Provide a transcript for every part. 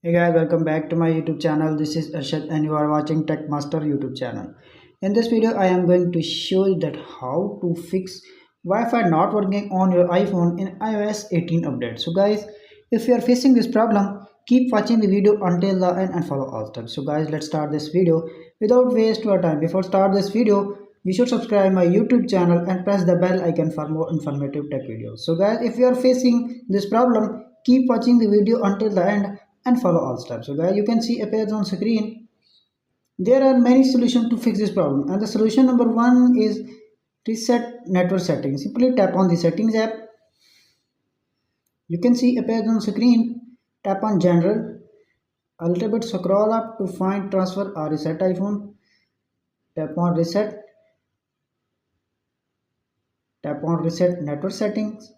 Hey guys, welcome back to my YouTube channel. This is Arshad and you are watching Tech Master YouTube channel. In this video, I am going to show you that how to fix Wi-Fi not working on your iPhone in iOS 18 update. So guys, if you are facing this problem, keep watching the video until the end and follow all steps. So guys, let's start this video without waste your time. Before start this video, you should subscribe my YouTube channel and press the bell icon for more informative tech videos. So guys, if you are facing this problem, keep watching the video until the end and follow all steps. So guys, you can see appears on screen. There are many solutions to fix this problem, and the solution number one is reset network settings. Simply tap on the settings app. You can see appears on screen. Tap on general. A little bit scroll up to find transfer or reset iPhone. Tap on reset. Tap on reset network settings.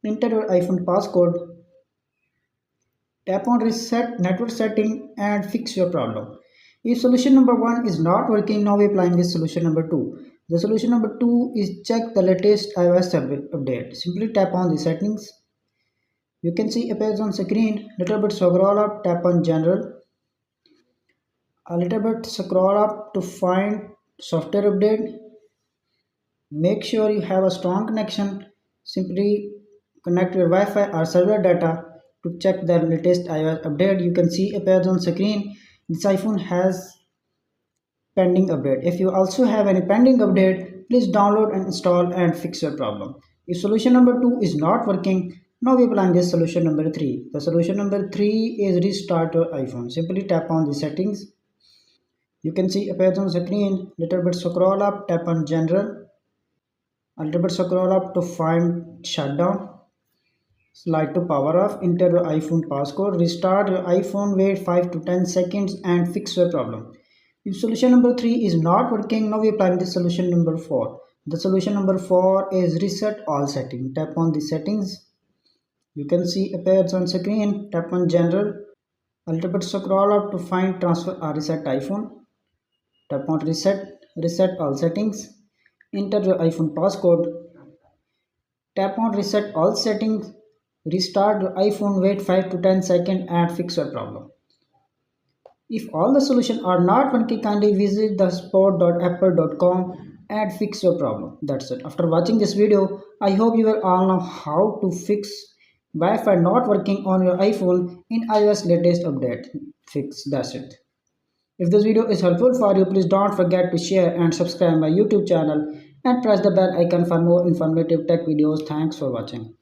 Enter your iPhone passcode. Tap on reset network setting and fix your problem. If solution number one is not working, now we applying this solution number two. The solution number two is check the latest iOS update. Simply tap on the settings. You can see appears on screen. Little bit scroll up, tap on general. A little bit scroll up to find software update. Make sure you have a strong connection. Simply connect your Wi-Fi or server data to check the latest iOS update. You can see appears on screen. This iPhone has pending update. If you also have any pending update, please download and install and fix your problem. If solution number two is not working, now we applying this solution number three. The solution number three is restart your iPhone. Simply tap on the settings. You can see appears on screen. Little bit scroll up, tap on general. A little bit scroll up to find shutdown. Slide to power off. Enter your iPhone passcode. Restart your iPhone. Wait 5 to 10 seconds and fix your problem. If solution number 3 is not working, now we apply the solution number 4. The solution number 4 is reset all settings. Tap on the settings. You can see appears on screen. Tap on general. A little bit scroll up to find transfer or reset iPhone. Tap on reset all settings. Enter your iPhone passcode. Tap on reset all settings. Restart your iPhone. Wait 5 to 10 seconds and fix your problem. If all the solutions are not working, kindly visit the support.apple.com and fix your problem. That's it. After watching this video, I hope you will all know how to fix Wi-Fi not working on your iPhone in iOS latest update. Fix. That's it. If this video is helpful for you, please don't forget to share and subscribe my YouTube channel and press the bell icon for more informative tech videos. Thanks for watching.